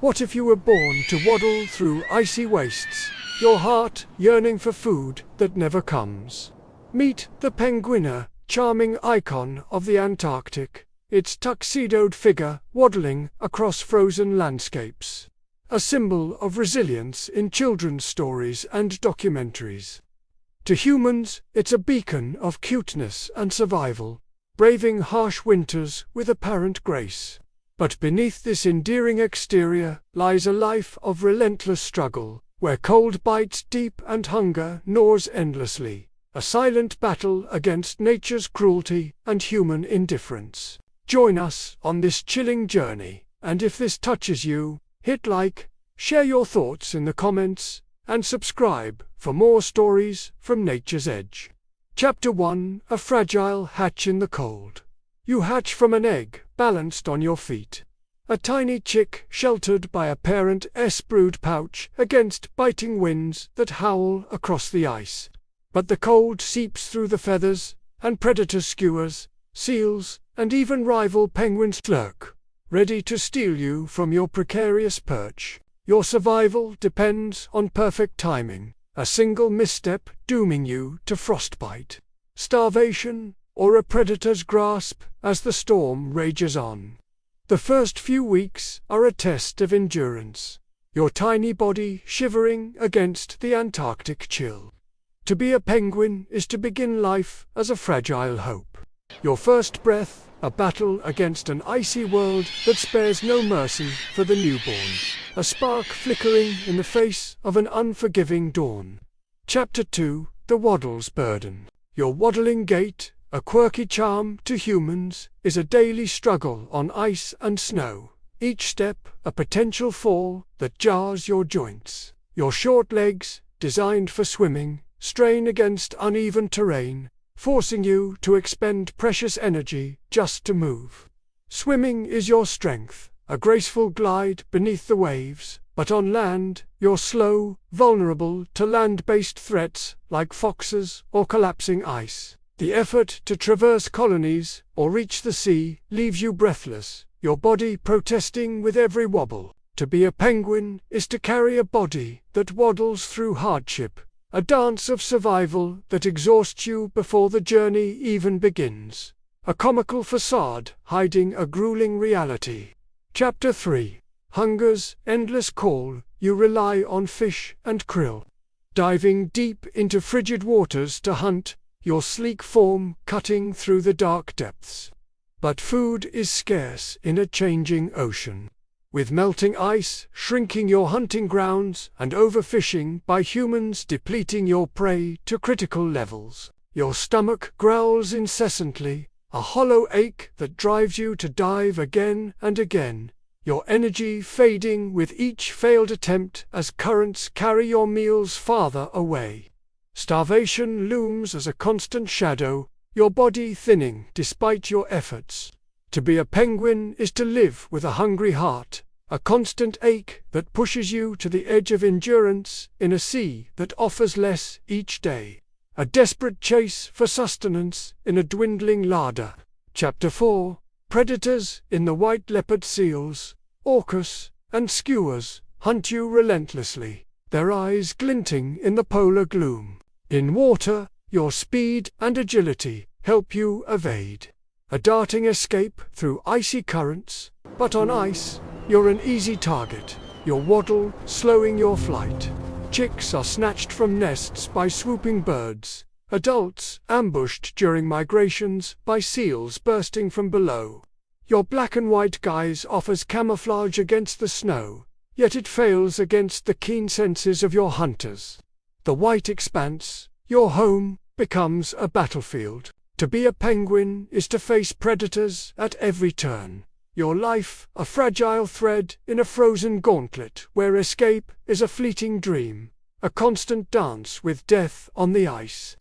What if you were born to waddle through icy wastes, your heart yearning for food that never comes? Meet the penguin, charming icon of the Antarctic, its tuxedoed figure waddling across frozen landscapes. A symbol of resilience in children's stories and documentaries. To humans, it's a beacon of cuteness and survival, braving harsh winters with apparent grace. But beneath this endearing exterior lies a life of relentless struggle, where cold bites deep and hunger gnaws endlessly, a silent battle against nature's cruelty and human indifference. Join us on this chilling journey, and if this touches you, hit like, share your thoughts in the comments, and subscribe for more stories from nature's edge. Chapter 1: A fragile hatch in the cold. You hatch from an egg, balanced on your feet. A tiny chick sheltered by a parent's brood pouch against biting winds that howl across the ice. But the cold seeps through the feathers, and predator skuas, seals, and even rival penguins lurk, ready to steal you from your precarious perch. Your survival depends on perfect timing, a single misstep dooming you to frostbite, starvation, or a predator's grasp as the storm rages on. The first few weeks are a test of endurance, your tiny body shivering against the Antarctic chill. To be a penguin is to begin life as a fragile hope. Your first breath, a battle against an icy world that spares no mercy for the newborn. A spark flickering in the face of an unforgiving dawn. Chapter 2: The Waddle's Burden. Your waddling gait, a quirky charm to humans, is a daily struggle on ice and snow. Each step a potential fall that jars your joints. Your short legs, designed for swimming, strain against uneven terrain, forcing you to expend precious energy just to move. Swimming is your strength, a graceful glide beneath the waves, but on land, you're slow, vulnerable to land-based threats like foxes or collapsing ice. The effort to traverse colonies or reach the sea leaves you breathless, your body protesting with every wobble. To be a penguin is to carry a body that waddles through hardship, a dance of survival that exhausts you before the journey even begins. A comical facade hiding a grueling reality. Chapter 3: Hunger's Endless Call. You rely on fish and krill. Diving deep into frigid waters to hunt, your sleek form cutting through the dark depths. But food is scarce in a changing ocean. With melting ice shrinking your hunting grounds and overfishing by humans depleting your prey to critical levels, your stomach growls incessantly, a hollow ache that drives you to dive again and again, your energy fading with each failed attempt as currents carry your meals farther away. Starvation looms as a constant shadow, your body thinning despite your efforts. To be a penguin is to live with a hungry heart, a constant ache that pushes you to the edge of endurance in a sea that offers less each day. A desperate chase for sustenance in a dwindling larder. Chapter 4: Predators in the white leopard seals, orcas, and skuas hunt you relentlessly, their eyes glinting in the polar gloom. In water, your speed and agility help you evade. A darting escape through icy currents, but on ice, you're an easy target, your waddle slowing your flight. Chicks are snatched from nests by swooping birds, adults ambushed during migrations by seals bursting from below. Your black and white guise offers camouflage against the snow, yet it fails against the keen senses of your hunters. The white expanse, your home, becomes a battlefield. To be a penguin is to face predators at every turn. Your life, a fragile thread in a frozen gauntlet where escape is a fleeting dream, a constant dance with death on the ice.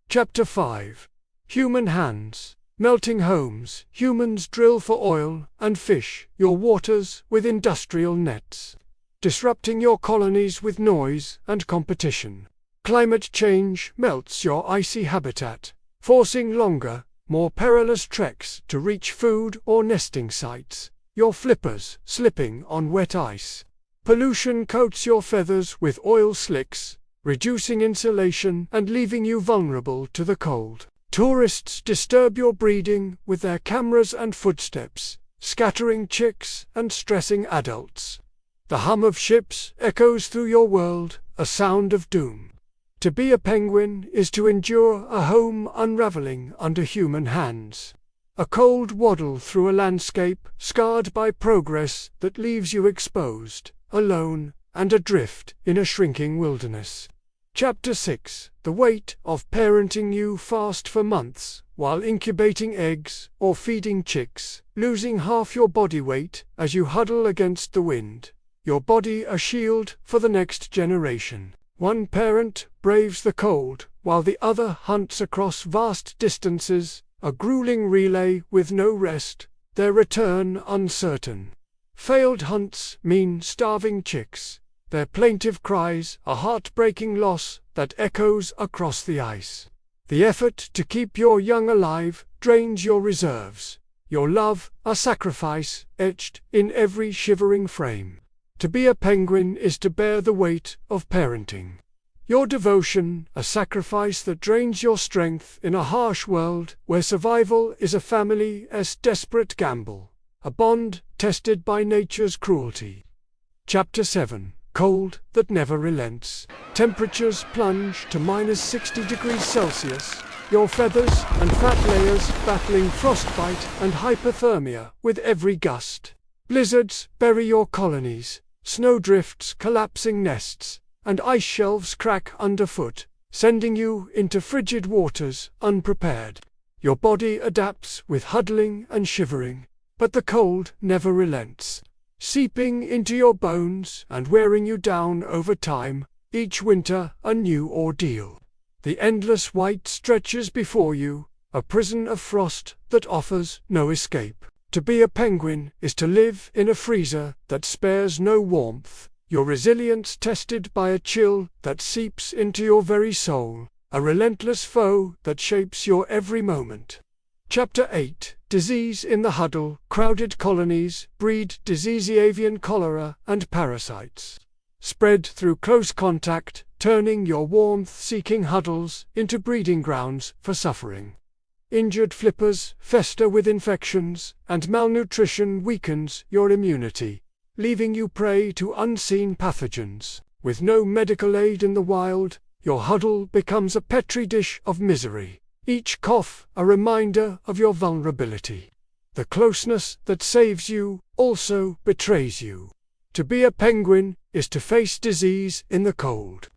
Chapter 5: Human Hands. Melting homes, humans drill for oil and fish your waters with industrial nets, disrupting your colonies with noise and competition. Climate change melts your icy habitat, forcing longer, more perilous treks to reach food or nesting sites. your flippers slipping on wet ice. Pollution coats your feathers with oil slicks, reducing insulation and leaving you vulnerable to the cold. Tourists disturb your breeding with their cameras and footsteps, scattering chicks and stressing adults. The hum of ships echoes through your world, a sound of doom. To be a penguin is to endure a home unraveling under human hands. A cold waddle through a landscape scarred by progress that leaves you exposed, alone, and adrift in a shrinking wilderness. Chapter 6: The weight of parenting you fast for months, while incubating eggs or feeding chicks, losing half your body weight as you huddle against the wind, your body a shield for the next generation. One parent braves the cold, while the other hunts across vast distances, a grueling relay with no rest, their return uncertain. Failed hunts mean starving chicks, their plaintive cries a heartbreaking loss that echoes across the ice. The effort to keep your young alive drains your reserves, your love a sacrifice etched in every shivering frame. To be a penguin is to bear the weight of parenting. Your devotion, a sacrifice that drains your strength in a harsh world where survival is a family's desperate gamble, a bond tested by nature's cruelty. Chapter 7: Cold that never relents. Temperatures plunge to -60°C, your feathers and fat layers battling frostbite and hypothermia with every gust. Blizzards bury your colonies, snowdrifts collapsing nests, and ice shelves crack underfoot, sending you into frigid waters unprepared. Your body adapts with huddling and shivering, but the cold never relents, seeping into your bones and wearing you down over time, each winter a new ordeal. The endless white stretches before you, a prison of frost that offers no escape. To be a penguin is to live in a freezer that spares no warmth, your resilience tested by a chill that seeps into your very soul, a relentless foe that shapes your every moment. Chapter 8: Disease in the huddle. Crowded colonies breed disease, avian cholera, and parasites. Spread through close contact, turning your warmth-seeking huddles into breeding grounds for suffering. Injured flippers fester with infections, and malnutrition weakens your immunity, leaving you prey to unseen pathogens. With no medical aid in the wild, your huddle becomes a petri dish of misery, each cough a reminder of your vulnerability. The closeness that saves you also betrays you. To be a penguin is to face disease in the cold.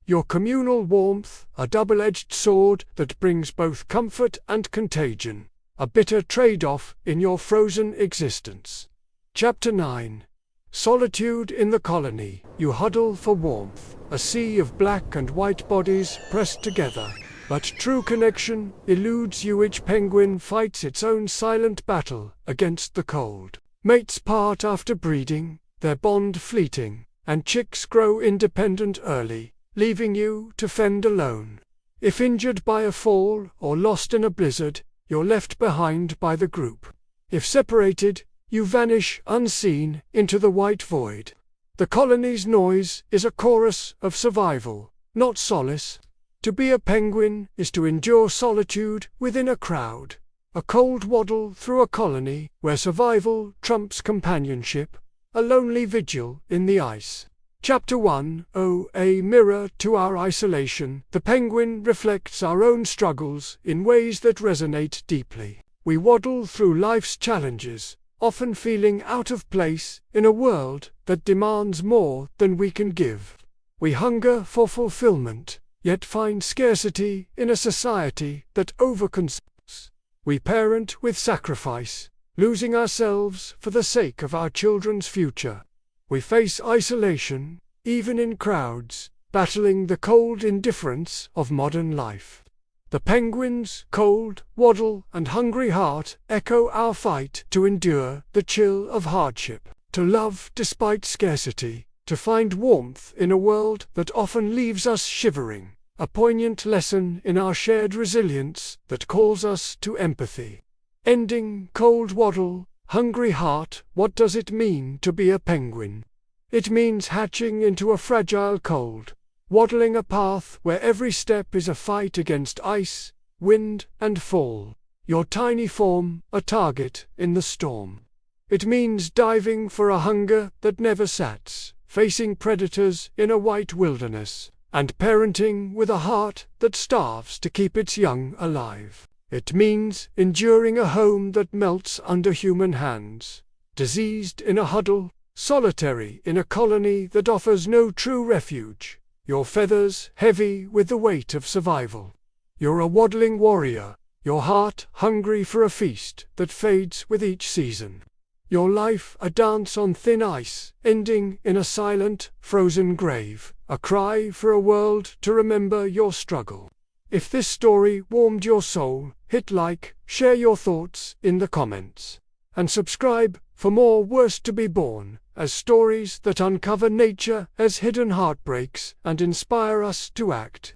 Your communal warmth, a double-edged sword that brings both comfort and contagion, a bitter trade-off in your frozen existence. Chapter 9: Solitude in the colony. You huddle for warmth, a sea of black and white bodies pressed together. But true connection eludes you. Each penguin fights its own silent battle against the cold. Mates part after breeding, their bond fleeting, and chicks grow independent early, leaving you to fend alone. If injured by a fall or lost in a blizzard, you're left behind by the group. If separated, you vanish unseen into the white void. The colony's noise is a chorus of survival, not solace. To be a penguin is to endure solitude within a crowd, a cold waddle through a colony where survival trumps companionship, a lonely vigil in the ice. Chapter 1: A mirror to our isolation. The penguin reflects our own struggles in ways that resonate deeply. We waddle through life's challenges, often feeling out of place in a world that demands more than we can give. We hunger for fulfillment, yet find scarcity in a society that overconsumes. We parent with sacrifice, losing ourselves for the sake of our children's future. We face isolation, even in crowds, battling the cold indifference of modern life. The penguin's cold, waddle, and hungry heart echo our fight to endure the chill of hardship, to love despite scarcity, to find warmth in a world that often leaves us shivering, a poignant lesson in our shared resilience that calls us to empathy. Ending cold waddle, Hungry heart, what does it mean to be a penguin? It means hatching into a fragile cold, waddling a path where every step is a fight against ice, wind, and fall. Your tiny form, a target in the storm. It means diving for a hunger that never sats, facing predators in a white wilderness, and parenting with a heart that starves to keep its young alive. It means enduring a home that melts under human hands, diseased in a huddle, solitary in a colony that offers no true refuge, your feathers heavy with the weight of survival. You're a waddling warrior, your heart hungry for a feast that fades with each season. Your life a dance on thin ice, ending in a silent, frozen grave, a cry for a world to remember your struggle. If this story warmed your soul, hit like, share your thoughts in the comments, and subscribe for more Worst to be Born, as stories that uncover nature as hidden heartbreaks and inspire us to act.